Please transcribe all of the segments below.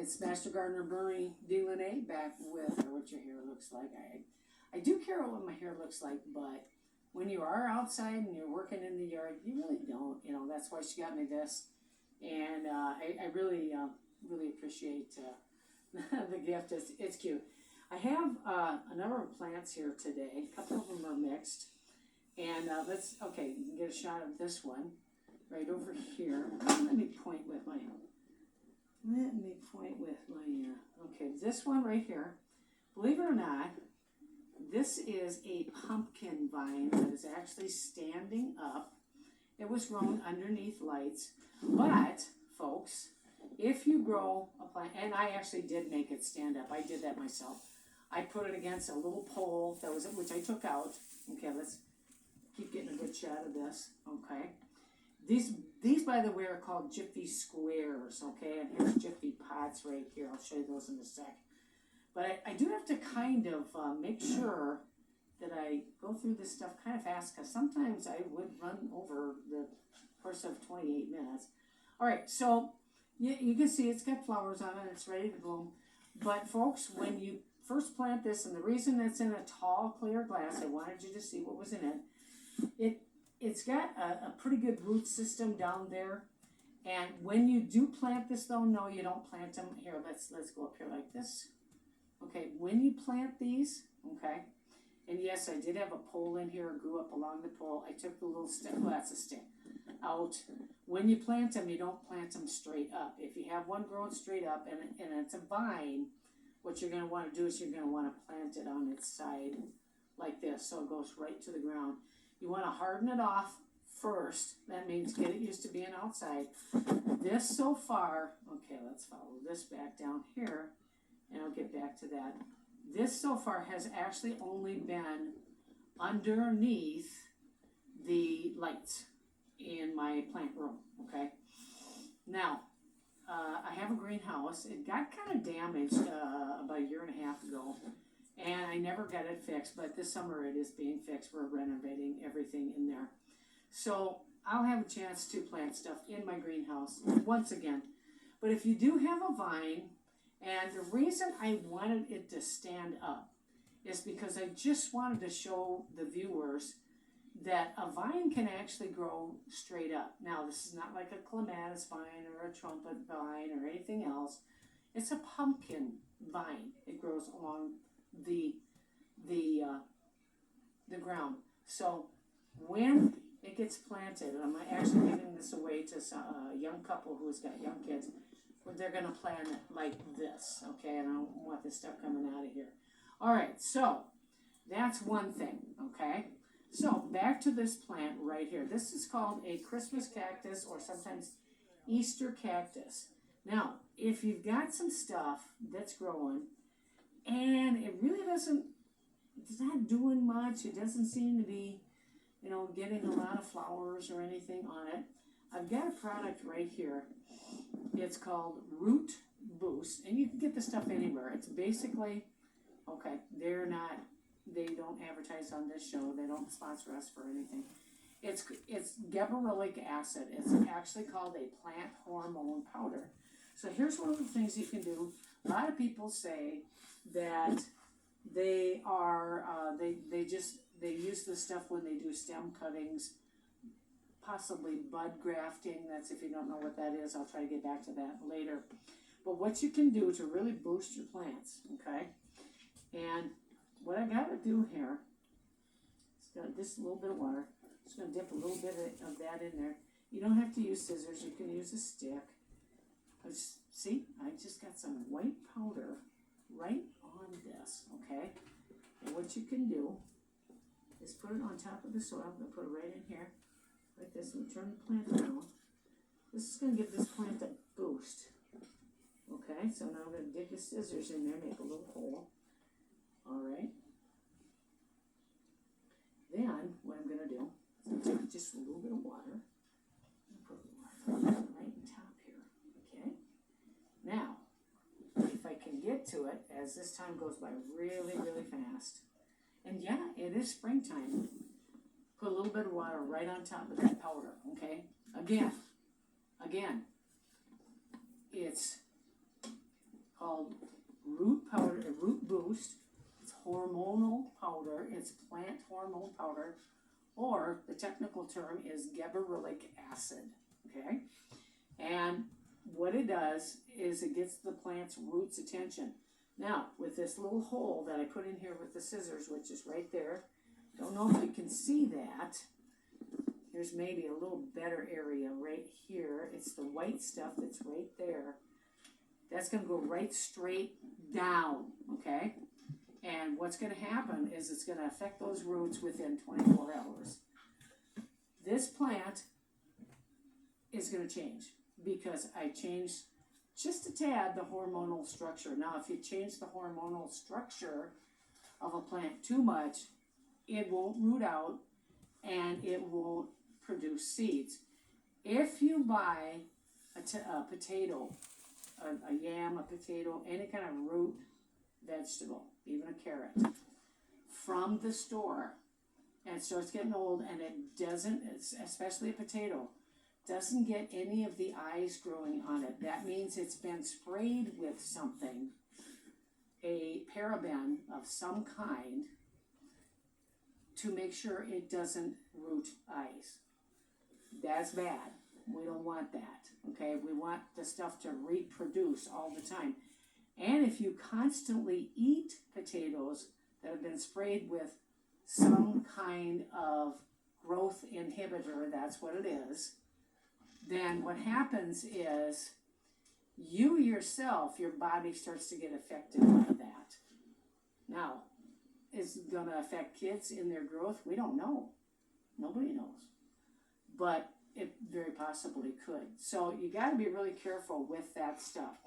It's Master Gardener Bernie D. Lonay back with what your hair looks like. I do care what my hair looks like, but when you are outside and you're working in the yard, you really don't. You know, that's why she got me this. And I really appreciate the gift. It's cute. I have a number of plants here today. A couple of them are mixed. And okay, you can get a shot of this one right over here. Let me point with my, okay, this one right here. Believe it or not, this is a pumpkin vine that is actually standing up. It was grown underneath lights. But, folks, if you grow a plant, and I actually did make it stand up. I did that myself. I put it against a little pole that was, which I took out. Okay, let's keep getting a good shot of this. Okay. These, by the way, are called Jiffy Squares. Okay, and here's Jiffy Pots right here. I'll show you those in a sec. But I do have to kind of make sure that I go through this stuff kind of fast, because sometimes I would run over the course of 28 minutes. All right, so you can see it's got flowers on it. It's ready to bloom. But, folks, when you first plant this, and the reason it's in a tall, clear glass, I wanted you to see what was in it. It's got a pretty good root system down there. And when you do plant this, though, no, you don't plant them. Here, let's go up here like this. Okay, when you plant these, okay, and yes, I did have a pole in here. Grew up along the pole. I took the little stick, well, that's a stick, out. When you plant them, you don't plant them straight up. If you have one growing straight up and it's a vine, what you're going to want to do is you're going to want to plant it on its side like this, so it goes right to the ground. You want to harden it off first. That means get it used to being outside. This so far, okay, let's follow this back down here, and I'll get back to that. This so far has actually only been underneath the lights in my plant room, okay? Now, I have a greenhouse. It got kind of damaged about a year and a half ago, and I never got it fixed, but this summer it is being fixed. We're renovating everything in there. So I'll have a chance to plant stuff in my greenhouse once again. But if you do have a vine, and the reason I wanted it to stand up is because I just wanted to show the viewers that a vine can actually grow straight up. Now, this is not like a clematis vine or a trumpet vine or anything else. It's a pumpkin vine. It grows along the ground. So when it gets planted, and I'm actually giving this away to a young couple who's got young kids, where they're going to plant it like this, okay? And I don't want this stuff coming out of here. All right, so that's one thing, okay? So back to this plant right here. This is called a Christmas cactus, or sometimes Easter cactus. Now, if you've got some stuff that's growing and it really it's not doing much, it doesn't seem to be, getting a lot of flowers or anything on it, I've got a product right here. It's called Root Boost, and you can get this stuff anywhere. It's basically, okay, they don't advertise on this show. They don't sponsor us for anything. It's gabberellic acid. It's actually called a plant hormone powder. So here's one of the things you can do. A lot of people say that they use this stuff when they do stem cuttings, possibly bud grafting. That's, if you don't know what that is, I'll try to get back to that later. But what you can do to really boost your plants, okay? And what I got to do here, it's got just a little bit of water. Just going to dip a little bit of that in there. You don't have to use scissors. You can use a stick. See, I just got some white powder right on this, okay? And what you can do is put it on top of the soil. I'm going to put it right in here, like this, and turn the plant around. This is going to give this plant a boost. Okay, so now I'm going to dig the scissors in there, make a little hole. All right. Then, what I'm going to do is take just a little bit of water and put water right on top here. Okay. Now, if I can get to it, as this time goes by really, really fast, and yeah, it is springtime, put a little bit of water right on top of that powder, okay? Again, it's root powder, a root boost. It's hormonal powder. It's plant hormone powder, or the technical term is gabberellic acid. Okay, and what it does is it gets the plant's roots attention. Now, with this little hole that I put in here with the scissors, which is right there, don't know if you can see that. Here's maybe a little better area right here. It's the white stuff that's right there. That's going to go right straight down, okay? And what's going to happen is it's going to affect those roots within 24 hours. This plant is going to change because I changed just a tad the hormonal structure. Now, if you change the hormonal structure of a plant too much, it won't root out and it won't produce seeds. If you buy a potato, a yam, a potato, any kind of root vegetable, even a carrot, from the store, and it starts getting old and it doesn't, especially a potato, doesn't get any of the eyes growing on it, that means it's been sprayed with something, a paraben of some kind, to make sure it doesn't root eyes. That's bad. We don't want that, okay? We want the stuff to reproduce all the time. And if you constantly eat potatoes that have been sprayed with some kind of growth inhibitor, that's what it is, then what happens is you yourself, your body starts to get affected by that. Now, is it going to affect kids in their growth? We don't know. Nobody knows. But it very possibly could. So you got to be really careful with that stuff.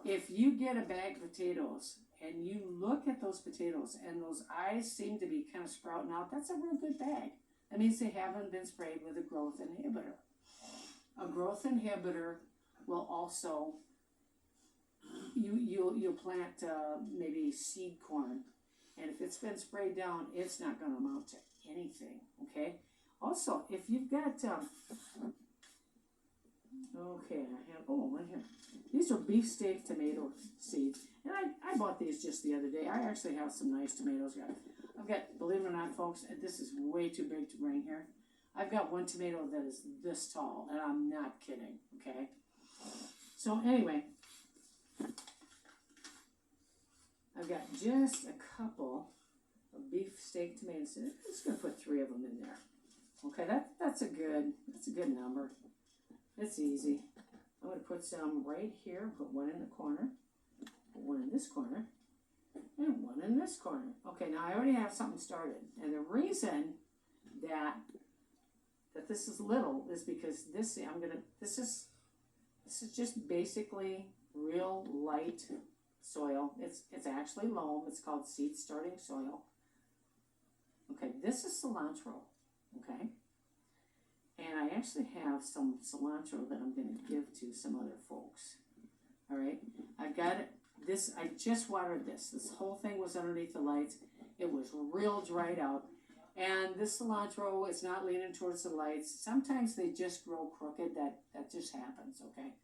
If you get a bag of potatoes and you look at those potatoes and those eyes seem to be kind of sprouting out, that's a real good bag. That means they haven't been sprayed with a growth inhibitor. A growth inhibitor will also, you'll plant maybe seed corn, and if it's been sprayed down, it's not going to amount to anything, okay? Also, if you've got, okay, I have, one here. These are beefsteak tomato seeds, and I bought these just the other day. I actually have some nice tomatoes. I've got, believe it or not, folks, this is way too big to bring here. I've got one tomato that is this tall, and I'm not kidding, okay? So anyway, I've got just a couple of beefsteak tomatoes. I'm just going to put 3 of them in there. Okay, that's a good number. It's easy. I'm going to put some right here, put one in the corner, put one in this corner, and one in this corner. Okay, now I already have something started. And the reason that this is little is because this is just basically real light soil. It's actually loam. It's called seed starting soil. Okay, this is cilantro. Okay, and I actually have some cilantro that I'm going to give to some other folks. All right, I've got it. This, I just watered this. This whole thing was underneath the lights. It was real dried out. And this cilantro is not leaning towards the lights. Sometimes they just grow crooked. That just happens, okay?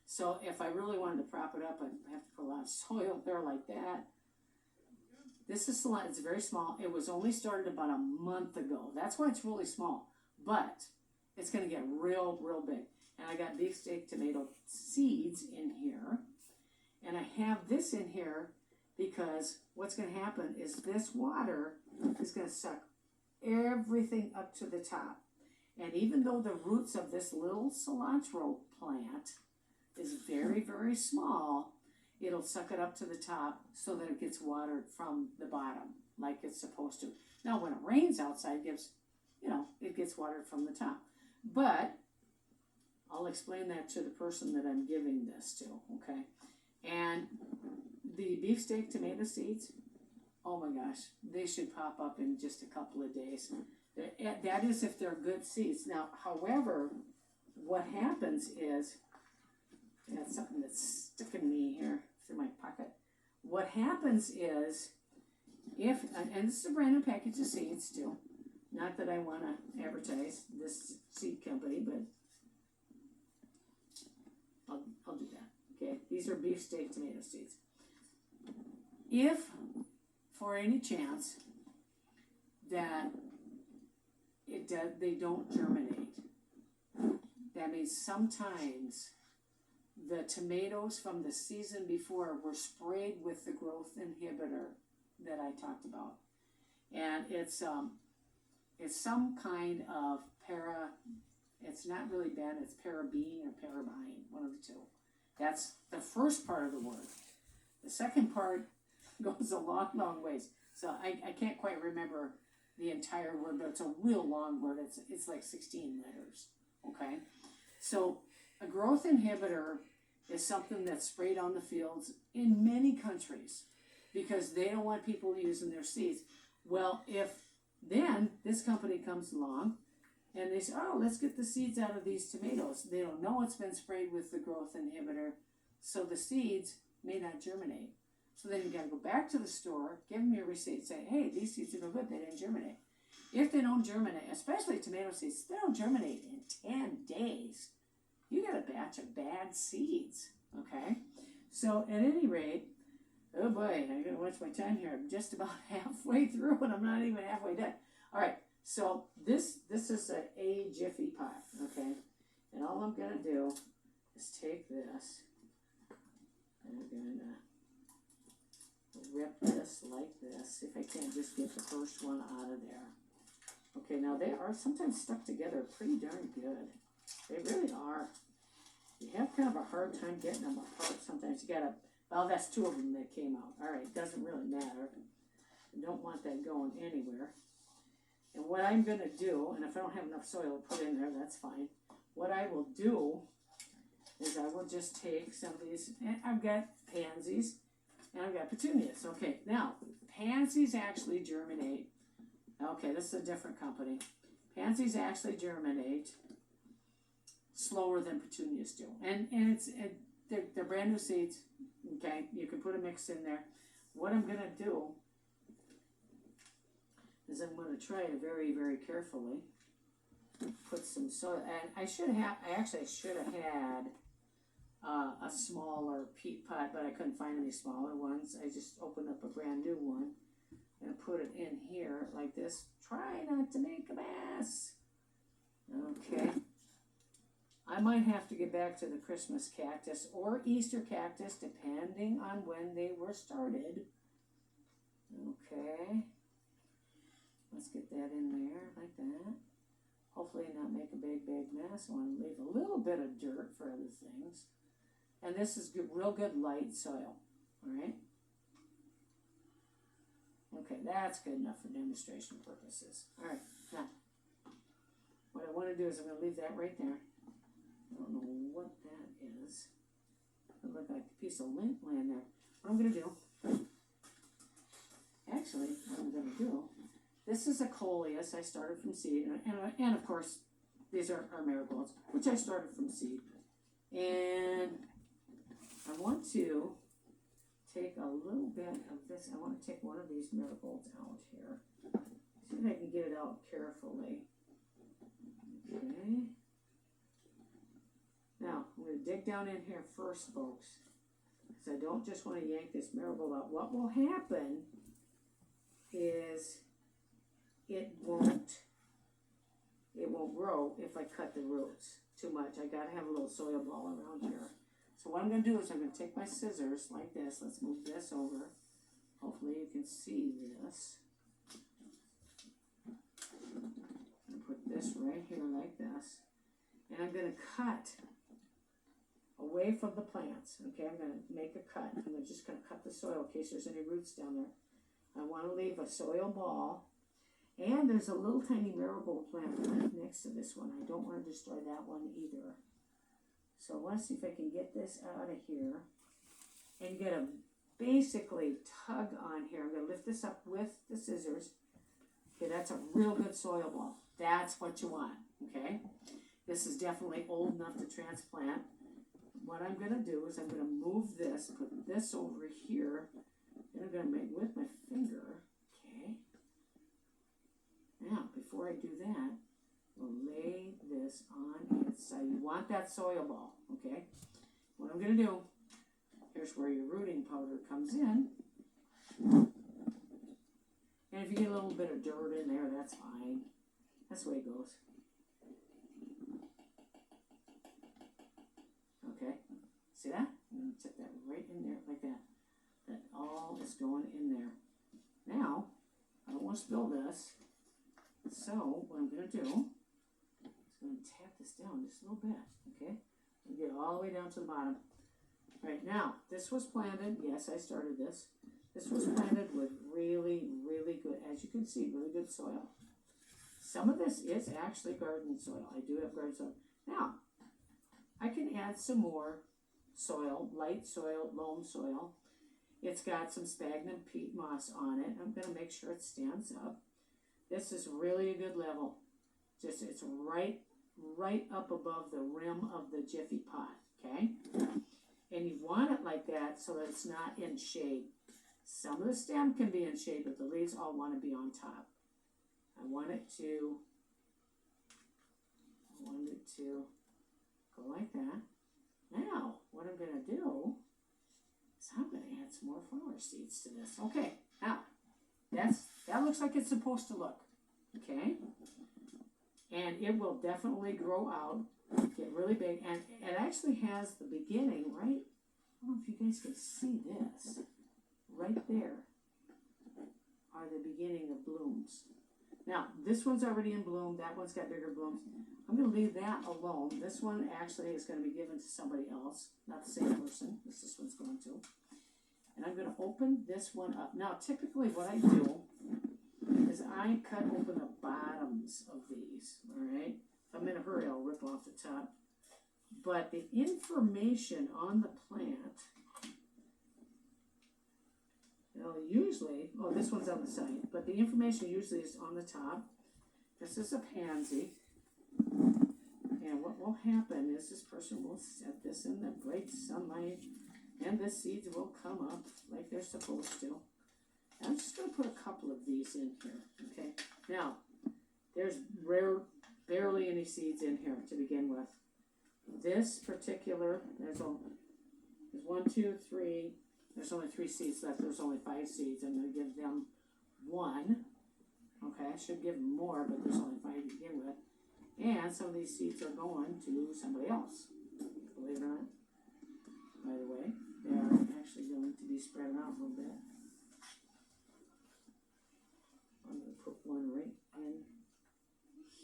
So if I really wanted to prop it up, I'd have to put a lot of soil there like that. This is cilantro. It's very small. It was only started about a month ago. That's why it's really small. But it's going to get real, real big. And I got beefsteak tomato seeds in here. And I have this in here because what's going to happen is this water is going to suck everything up to the top. And even though the roots of this little cilantro plant is very, very small, it'll suck it up to the top so that it gets watered from the bottom like it's supposed to. Now, when it rains outside, it gets watered from the top. But I'll explain that to the person that I'm giving this to, okay? And the beefsteak tomato seeds, oh my gosh, they should pop up in just a couple of days. That is if they're good seeds. Now, however, what happens is, that's something that's sticking me here through my pocket. What happens is, and this is a brand new package of seeds too. Not that I want to advertise this seed company, but I'll do that. Okay, these are beefsteak tomato seeds. if for any chance that they don't germinate, that means sometimes the tomatoes from the season before were sprayed with the growth inhibitor that I talked about. And it's some kind of it's not really Ben, it's parabene or parabine, one of the two. That's the first part of the word. The second part goes a long, long ways. So I can't quite remember the entire word, but it's a real long word. It's like 16 letters, okay? So a growth inhibitor is something that's sprayed on the fields in many countries because they don't want people using their seeds. Well, if then this company comes along and they say, oh, let's get the seeds out of these tomatoes. They don't know it's been sprayed with the growth inhibitor, so the seeds may not germinate. So then you got to go back to the store, give them your receipt, say, hey, these seeds are no good, they didn't germinate. If they don't germinate, especially tomato seeds, they don't germinate in 10 days. You got a batch of bad seeds, okay? So at any rate, oh boy, I gotta watch my time here. I'm just about halfway through and I'm not even halfway done. All right, so this is a Jiffy pot, okay? And all I'm gonna do is take this and I'm gonna rip this like this, if I can just get the first one out of there. Okay, now they are sometimes stuck together pretty darn good. They really are. You have kind of a hard time getting them apart sometimes. You gotta, well, that's two of them that came out. All right, doesn't really matter. I don't want that going anywhere. And what I'm gonna do, and if I don't have enough soil to put in there, that's fine. What I will do is I will just take some of these, and I've got pansies, and I've got petunias. Okay, now, pansies actually germinate. Okay, this is a different company. Pansies actually germinate slower than petunias do. And they're brand new seeds. Okay, you can put a mix in there. What I'm gonna do is I'm gonna try to very, very carefully put some soil. And I should have had a smaller peat pot, but I couldn't find any smaller ones. I just opened up a brand new one and put it in here like this. Try not to make a mess. Okay. I might have to get back to the Christmas cactus or Easter cactus, depending on when they were started. Okay. Let's get that in there like that. Hopefully not make a big, big mess. I want to leave a little bit of dirt for other things. And this is good, real good light soil. All right. Okay, that's good enough for demonstration purposes. All right, now, what I want to do is I'm going to leave that right there. I don't know what that is. It looked like a piece of lint laying there. What I'm going to do, actually, what I'm going to do, this is a coleus I started from seed, and of course, these are marigolds, which I started from seed. And I want to take a little bit of this. I want to take one of these marigolds out here. See if I can get it out carefully. Okay. Now, I'm going to dig down in here first, folks, because I don't just want to yank this marigold out. What will happen is it won't grow if I cut the roots too much. I got to have a little soil ball around here. So what I'm going to do is I'm going to take my scissors like this. Let's move this over. Hopefully you can see this. I'm going to put this right here like this. And I'm going to cut away from the plants. Okay, I'm going to make a cut. I'm just going to cut the soil in case there's any roots down there. I want to leave a soil ball. And there's a little tiny marigold plant right next to this one. I don't want to destroy that one either. So I want to see if I can get this out of here and get a basically tug on here. I'm going to lift this up with the scissors. Okay, that's a real good soil ball. That's what you want, okay? This is definitely old enough to transplant. What I'm going to do is I'm going to move this, put this over here, and I'm going to make with my finger, okay? Now, before I do that, we'll lay this on its side. You want that soil ball, okay? What I'm going to do, here's where your rooting powder comes in. And if you get a little bit of dirt in there, that's fine. That's the way it goes. Okay, see that? I'm going to put that right in there like that. That all is going in there. Now, I don't want to spill this. So, what I'm going to do is going to tap this down just a little bit. Okay, and get all the way down to the bottom. All right, now, this was planted. Yes, I started this. This was planted with really, really good, as you can see, really good soil. Some of this is actually garden soil. I do have garden soil. Now, I can add some more soil, light soil, loam soil. It's got some sphagnum peat moss on it. I'm going to make sure it stands up. This is really a good level. Just, it's right up above the rim of the Jiffy pot, okay? And you want it like that so that it's not in shade. Some of the stem can be in shade, but the leaves all want to be on top. I want it to go like that. Now, what I'm going to do is I'm going to add some more flower seeds to this. Okay, now, that looks like it's supposed to look, okay? And it will definitely grow out, get really big, and it actually has the beginning, right? I don't know if you guys can see this. Right there are the beginning of blooms. Now, this one's already in bloom. That one's got bigger blooms. I'm going to leave that alone. This one actually is going to be given to somebody else, not the same person as this one's going to. And I'm going to open this one up. Now, typically what I do is I cut open the bottoms of these, all right? If I'm in a hurry, I'll rip off the top. But the information on the plant, usually, this one's on the side, but the information usually is on the top. This is a pansy. And what will happen is this person will set this in the bright sunlight, and the seeds will come up like they're supposed to. And I'm just going to put a couple of these in here, okay? Now, there's barely any seeds in here to begin with. This particular, there's 1, 2, 3, there's only 3 seeds left, there's only 5 seeds. I'm going to give them 1. Okay, I should give them more, but there's only 5 to begin with. And some of these seeds are going to somebody else, believe it or not. By the way, they are actually going to be spread out a little bit. I'm going to put one right in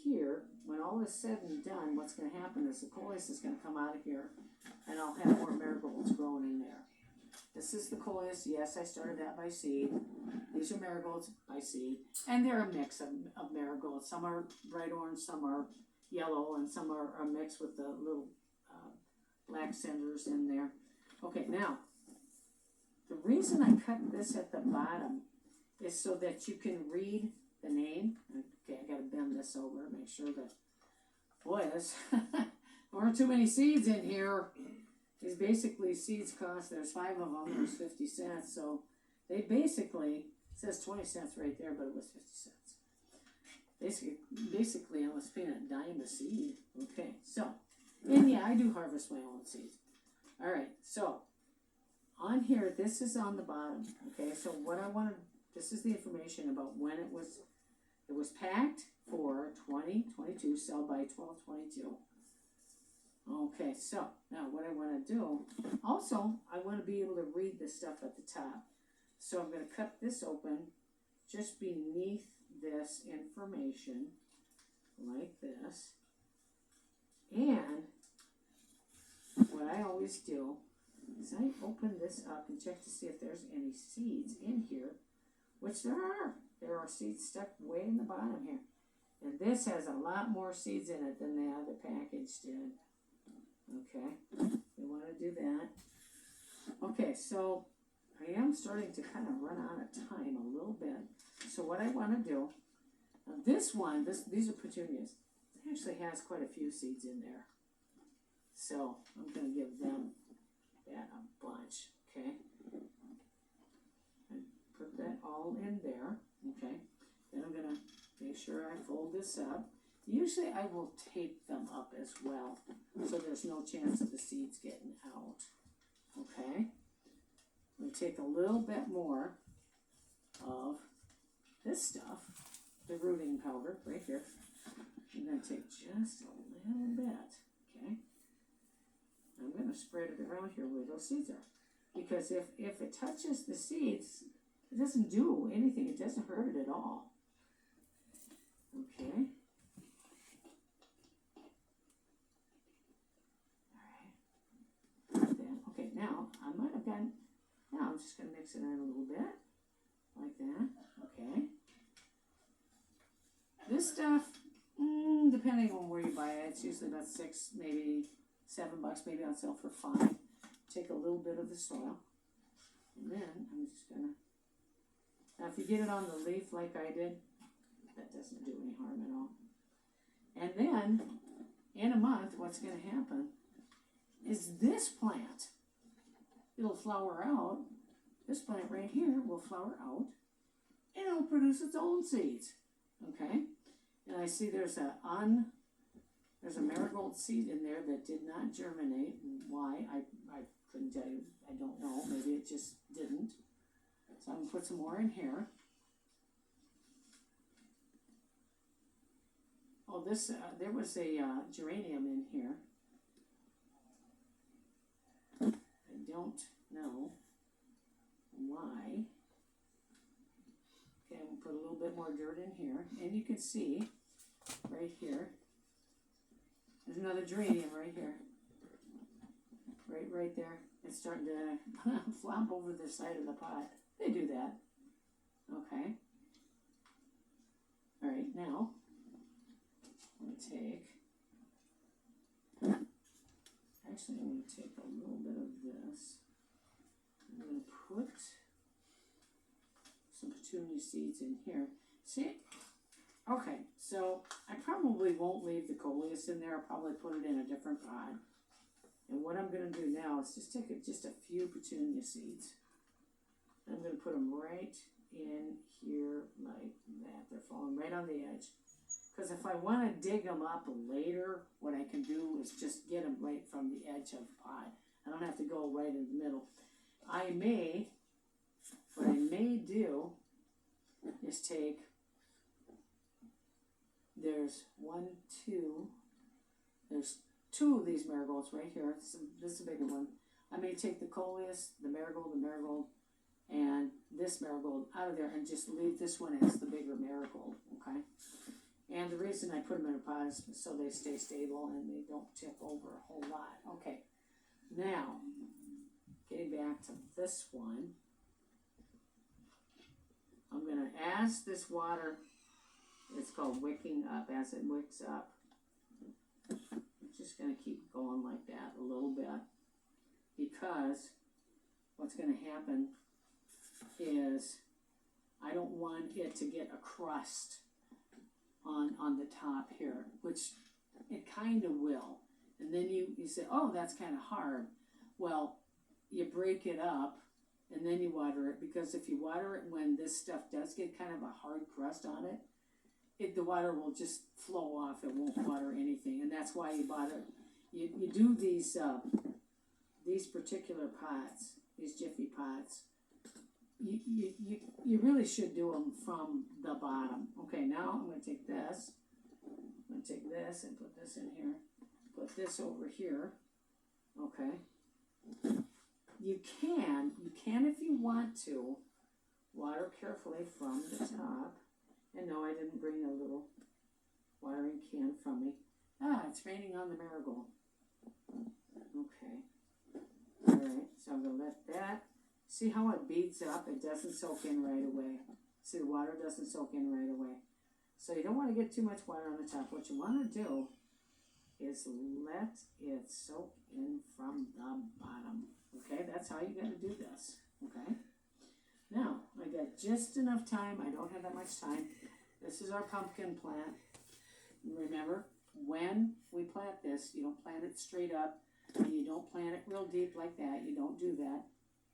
here. When all is said and done, what's going to happen is the coleus is going to come out of here, and I'll have more marigolds growing in there. This is the coleus. Yes, I started that by seed. These are marigolds by seed. And they're a mix of marigolds. Some are bright orange, some are yellow, and some are mixed with the little black centers in there. Okay, now, the reason I cut this at the bottom is so that you can read the name. Okay, I got to bend this over, make sure that, boy, there aren't too many seeds in here. These basically seeds cost, there's 5 of them, there's 50 cents, so they basically, it says 20 cents right there, but it was 50 cents. Basically I was paying a dime a seed. Okay, so, and yeah, I do harvest my own seeds. Alright, so, on here, this is on the bottom, okay, so what I wanted, this is the information about when it was packed for 2022, sell by 12/22. Okay, so now what I want to do, also I want to be able to read the stuff at the top. So I'm going to cut this open just beneath this information, like this. And what I always do is I open this up and check to see if there's any seeds in here, which there are. There are seeds stuck way in the bottom here. And this has a lot more seeds in it than the other package did. Okay, we want to do that. Okay, so I am starting to kind of run out of time a little bit. So what I want to do, now this one, these are petunias. It actually has quite a few seeds in there. So I'm going to give them that a bunch, okay? And put that all in there, okay? Then I'm going to make sure I fold this up. Usually I will tape them up as well, so there's no chance of the seeds getting out. Okay? I'm going to take a little bit more, of this stuff, the rooting powder right here. I'm going to take just a little bit, okay? I'm going to spread it around here where those seeds are. Because if it touches the seeds, it doesn't do anything. It doesn't hurt it at all. Okay. All right. Okay, now I might have gotten. Now I'm just going to mix it in a little bit, like that. Okay. This stuff, depending on where you buy it, it's usually about $6, maybe $7, maybe on sale for $5. Take a little bit of the soil, and then I'm just gonna. Now, if you get it on the leaf like I did, that doesn't do any harm at all. And then, in a month, what's going to happen is this plant, it'll flower out. This plant right here will flower out, and it'll produce its own seeds. Okay? And I see there's a marigold seed in there that did not germinate. And why? I couldn't tell you. I don't know. Maybe it just didn't. So I'm going to put some more in here. Oh, this, there was a geranium in here. I don't know why. Okay, I'm going to put a little bit more dirt in here. And you can see right here, there's another geranium right here. Right there. It's starting to flop over the side of the pot. They do that. Okay. All right, now I'm going to take, actually I'm going to take a little bit of this. I'm going to put some petunia seeds in here. See? Okay, so I probably won't leave the coleus in there. I'll probably put it in a different pot. And what I'm going to do now is just take just a few petunia seeds. I'm going to put them right in here like that. They're falling right on the edge. Because if I want to dig them up later, what I can do is just get them right from the edge of the pot. I don't have to go right in the middle. What I may do is take, there's two of these marigolds right here. This is a bigger one. I may take the coleus, the marigold, and this marigold out of there and just leave this one as the bigger marigold, okay? And the reason I put them in a pot is so they stay stable and they don't tip over a whole lot. Okay, now, getting back to this one, I'm going to, as this water, it's called wicking up, as it wicks up, just going to keep going like that a little bit, because what's going to happen is I don't want it to get a crust on the top here, which it kind of will. And then you say, oh, that's kind of hard. Well, you break it up and then you water it, because if you water it when this stuff does get kind of a hard crust on it, the water will just flow off. It won't water anything, and that's why you water. You do these particular pots, these jiffy pots. You really should do them from the bottom. Okay, now I'm going to take this. I'm going to take this and put this in here. Put this over here. Okay. You can if you want to water carefully from the top. And no, I didn't bring a little watering can from me. Ah, it's raining on the marigold. Okay. All right, so I'm going to let that. See how it beads up? It doesn't soak in right away. See, the water doesn't soak in right away. So you don't want to get too much water on the top. What you want to do is let it soak in from the bottom. Okay, that's how you got to do this. Okay. Now, I got just enough time. I don't have that much time. This is our pumpkin plant. Remember, when we plant this, you don't plant it straight up, and you don't plant it real deep like that. You don't do that.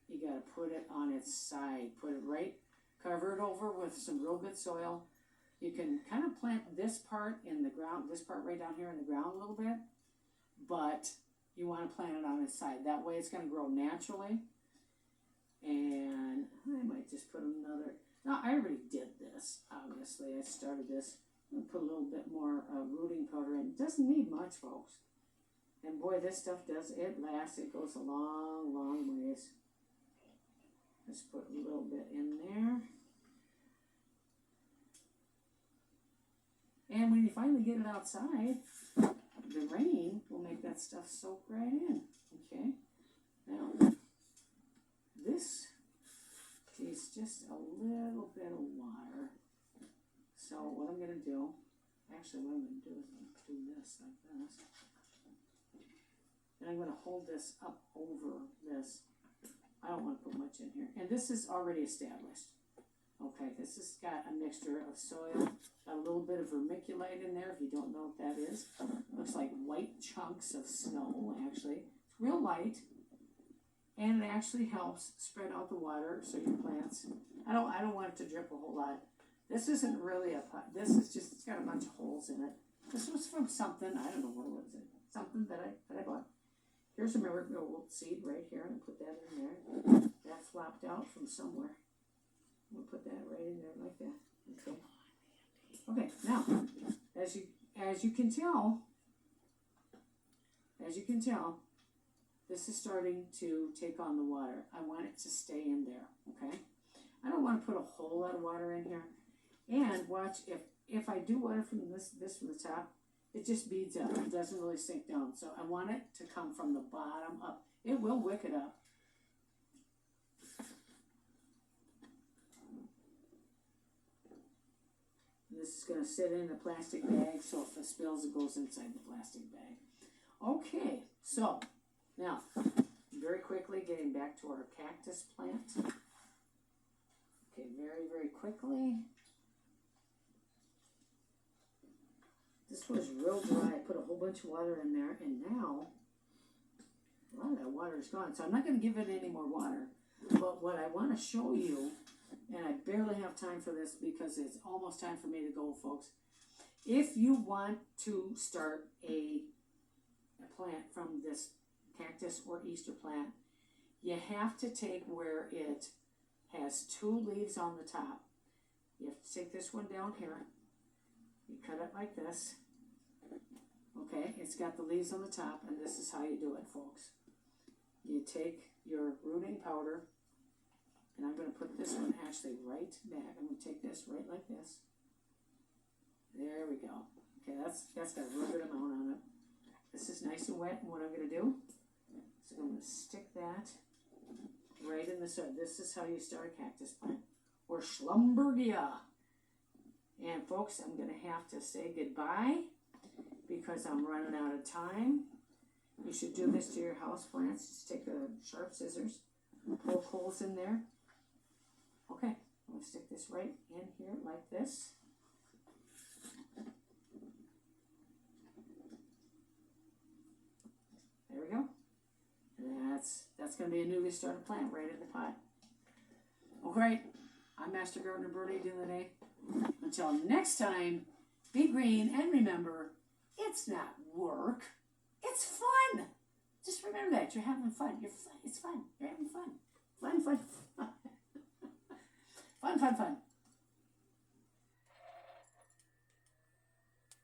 You got to put it on its side. Put it right, cover it over with some real good soil. You can kind of plant this part in the ground, this part right down here in the ground a little bit, but you want to plant it on its side. That way it's going to grow naturally. And I might just put another, Now, I already did this, obviously. I started this. I'm going to put a little bit more rooting powder in. It doesn't need much, folks. And boy, this stuff does, it lasts. It goes a long, long ways. Just put a little bit in there. And when you finally get it outside, the rain will make that stuff soak right in. Okay? Now, this is just a little bit of water. So what I'm going to do, actually what I'm going to do is I'm going to do this like this. And I'm going to hold this up over this. I don't want to put much in here. And this is already established. Okay, this has got a mixture of soil, a little bit of vermiculite in there, if you don't know what that is. Looks like white chunks of snow, actually. It's real light. And it actually helps spread out the water so your plants, I don't want it to drip a whole lot. This isn't really a pot. This is just, it's got a bunch of holes in it. This was from something, I don't know what it was. Something that I bought. Here's a marigold seed right here. I'm going to put that in there. That flopped out from somewhere. We'll put that right in there like that. Okay. Okay, now, as you can tell, this is starting to take on the water. I want it to stay in there, okay? I don't want to put a whole lot of water in here. And watch, if I do water from this from the top, it just beads up. It doesn't really sink down. So I want it to come from the bottom up. It will wick it up. This is going to sit in a plastic bag, so if it spills, it goes inside the plastic bag. Okay, so now, very quickly, getting back to our cactus plant. Okay, very, very quickly. This was real dry. I put a whole bunch of water in there, and now a lot of that water is gone. So I'm not going to give it any more water. But what I want to show you, and I barely have time for this because it's almost time for me to go, folks. If you want to start a plant from this cactus or Easter plant, you have to take where it has 2 leaves on the top. You have to take this one down here. You cut it like this. Okay, it's got the leaves on the top, and this is how you do it, folks. You take your rooting powder, and I'm going to put this one actually right back. I'm going to take this right like this. There we go. Okay, that's got a real good amount on it. This is nice and wet, and what I'm going to do is I'm going to stick that right in the soil. This is how you start a cactus plant, or Schlumbergia. And folks, I'm going to have to say goodbye because I'm running out of time. You should do this to your house plants. Just take a sharp scissors, poke holes in there. Okay, I'm going to stick this right in here like this. There we go. And that's going to be a newly started plant right in the pot. Okay, I'm Master Gardener Birdie today. Until next time, be green, and remember, it's not work, it's fun. Just remember that, you're having fun. It's fun. You're having fun. Fun. Fun, fun, fun.